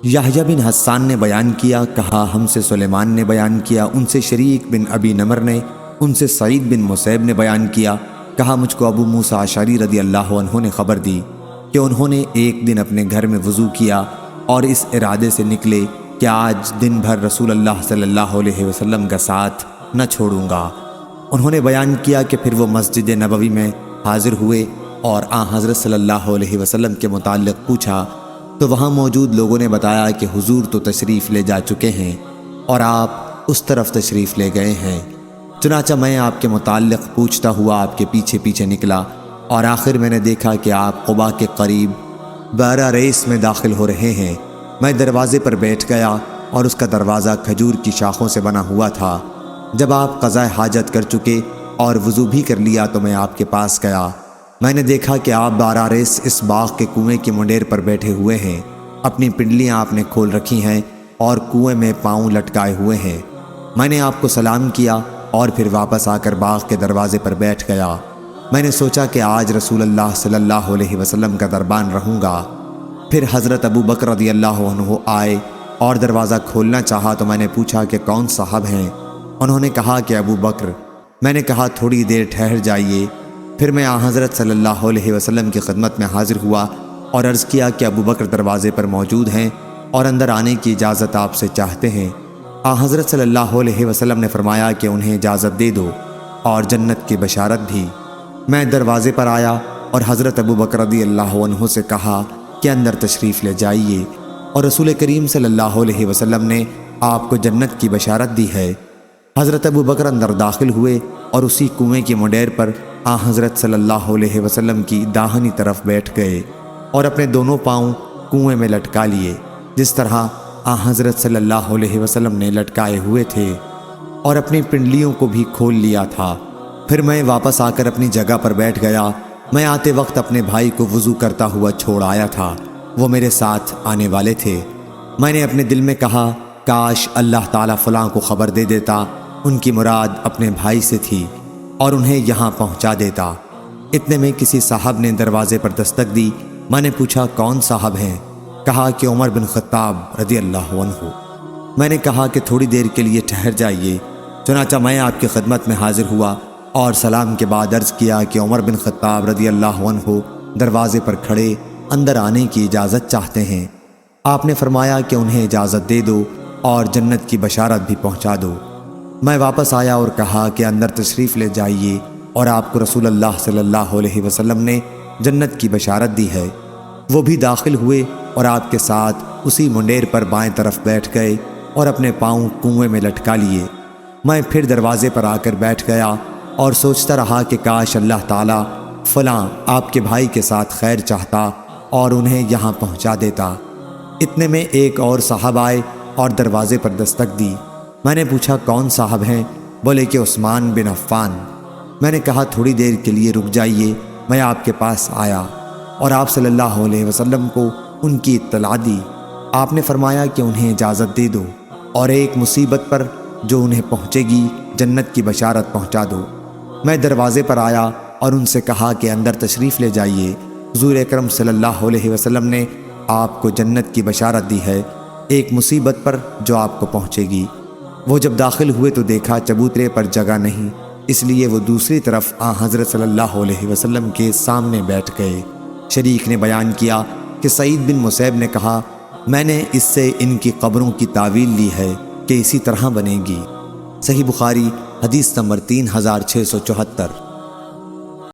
یحییٰ بن حسان نے بیان کیا، کہا ہم سے سلیمان نے بیان کیا، ان سے شریک بن ابی نمر نے، ان سے سعید بن مسیب نے بیان کیا، کہا مجھ کو ابو موسیٰ اشعری رضی اللہ عنہ نے خبر دی کہ انہوں نے ایک دن اپنے گھر میں وضو کیا اور اس ارادے سے نکلے کہ آج دن بھر رسول اللہ صلی اللہ علیہ وسلم کا ساتھ نہ چھوڑوں گا۔ انہوں نے بیان کیا کہ پھر وہ مسجد نبوی میں حاضر ہوئے اور حضرت صلی اللہ علیہ وسلم کے متعلق پوچھا تو وہاں موجود لوگوں نے بتایا کہ حضور تو تشریف لے جا چکے ہیں اور آپ اس طرف تشریف لے گئے ہیں۔ چنانچہ میں آپ کے متعلق پوچھتا ہوا آپ کے پیچھے پیچھے نکلا اور آخر میں نے دیکھا کہ آپ قباء کے قریب بارہ ریس میں داخل ہو رہے ہیں۔ میں دروازے پر بیٹھ گیا اور اس کا دروازہ کھجور کی شاخوں سے بنا ہوا تھا۔ جب آپ قضاء حاجت کر چکے اور وضو بھی کر لیا تو میں آپ کے پاس گیا۔ میں نے دیکھا کہ آپ بارہ ریس اس باغ کے کنویں کی منڈیر پر بیٹھے ہوئے ہیں، اپنی پنڈلیاں آپ نے کھول رکھی ہیں اور کنویں میں پاؤں لٹکائے ہوئے ہیں۔ میں نے آپ کو سلام کیا اور پھر واپس آ کر باغ کے دروازے پر بیٹھ گیا۔ میں نے سوچا کہ آج رسول اللہ صلی اللہ علیہ وسلم کا دربان رہوں گا۔ پھر حضرت ابو بکر رضی اللہ عنہ آئے اور دروازہ کھولنا چاہا تو میں نے پوچھا کہ کون صاحب ہیں؟ انہوں نے کہا کہ ابو بکر۔ میں نے کہا تھوڑی دیر ٹھہر جائیے۔ پھر میں حضرت صلی اللہ علیہ وسلم کی خدمت میں حاضر ہوا اور عرض کیا کہ ابو بکر دروازے پر موجود ہیں اور اندر آنے کی اجازت آپ سے چاہتے ہیں۔ حضرت صلی اللہ علیہ وسلم نے فرمایا کہ انہیں اجازت دے دو اور جنت کی بشارت بھی۔ میں دروازے پر آیا اور حضرت ابو بکر رضی اللہ عنہ سے کہا کہ اندر تشریف لے جائیے، اور رسول کریم صلی اللہ علیہ وسلم نے آپ کو جنت کی بشارت دی ہے۔ حضرت ابو بکر اندر داخل ہوئے اور اسی کنویں کی منڈیر پر حضرت صلی اللہ علیہ وسلم کی داہنی طرف بیٹھ گئے اور اپنے دونوں پاؤں کنویں میں لٹکا لیے، جس طرح حضرت صلی اللہ علیہ وسلم نے لٹکائے ہوئے تھے، اور اپنی پنڈلیوں کو بھی کھول لیا تھا۔ پھر میں واپس آ کر اپنی جگہ پر بیٹھ گیا۔ میں آتے وقت اپنے بھائی کو وضو کرتا ہوا چھوڑ آیا تھا، وہ میرے ساتھ آنے والے تھے۔ میں نے اپنے دل میں کہا کاش اللہ تعالیٰ فلاں کو خبر دے دیتا، ان کی مراد اپنے بھائی سے تھی، اور انہیں یہاں پہنچا دیتا۔ اتنے میں کسی صاحب نے دروازے پر دستک دی۔ میں نے پوچھا کون صاحب ہیں؟ کہا کہ عمر بن خطاب رضی اللہ عنہ۔ میں نے کہا کہ تھوڑی دیر کے لیے ٹھہر جائیے۔ چنانچہ میں آپ کی خدمت میں حاضر ہوا اور سلام کے بعد عرض کیا کہ عمر بن خطاب رضی اللہ عنہ دروازے پر کھڑے اندر آنے کی اجازت چاہتے ہیں۔ آپ نے فرمایا کہ انہیں اجازت دے دو اور جنت کی بشارت بھی پہنچا دو۔ میں واپس آیا اور کہا کہ اندر تشریف لے جائیے، اور آپ کو رسول اللہ صلی اللہ علیہ وسلم نے جنت کی بشارت دی ہے۔ وہ بھی داخل ہوئے اور آپ کے ساتھ اسی منڈیر پر بائیں طرف بیٹھ گئے اور اپنے پاؤں کنویں میں لٹکا لیے۔ میں پھر دروازے پر آ کر بیٹھ گیا اور سوچتا رہا کہ کاش اللہ تعالیٰ فلاں آپ کے بھائی کے ساتھ خیر چاہتا اور انہیں یہاں پہنچا دیتا۔ اتنے میں ایک اور صاحب آئے اور دروازے پر دستک دی۔ میں نے پوچھا کون صاحب ہیں؟ بولے کہ عثمان بن عفان۔ میں نے کہا تھوڑی دیر کے لیے رک جائیے، میں آپ کے پاس آیا اور آپ صلی اللہ علیہ وسلم کو ان کی اطلاع دی۔ آپ نے فرمایا کہ انہیں اجازت دے دو اور ایک مصیبت پر جو انہیں پہنچے گی جنت کی بشارت پہنچا دو۔ میں دروازے پر آیا اور ان سے کہا کہ اندر تشریف لے جائیے، حضور اکرم صلی اللہ علیہ وسلم نے آپ کو جنت کی بشارت دی ہے ایک مصیبت پر جو آپ کو پہنچے گی۔ وہ جب داخل ہوئے تو دیکھا چبوترے پر جگہ نہیں، اس لیے وہ دوسری طرف حضرت صلی اللہ علیہ وسلم کے سامنے بیٹھ گئے۔ شریک نے بیان کیا کہ سعید بن مسیب نے کہا میں نے اس سے ان کی قبروں کی تعویل لی ہے کہ اسی طرح بنے گی۔ صحیح بخاری حدیث نمبر 3674۔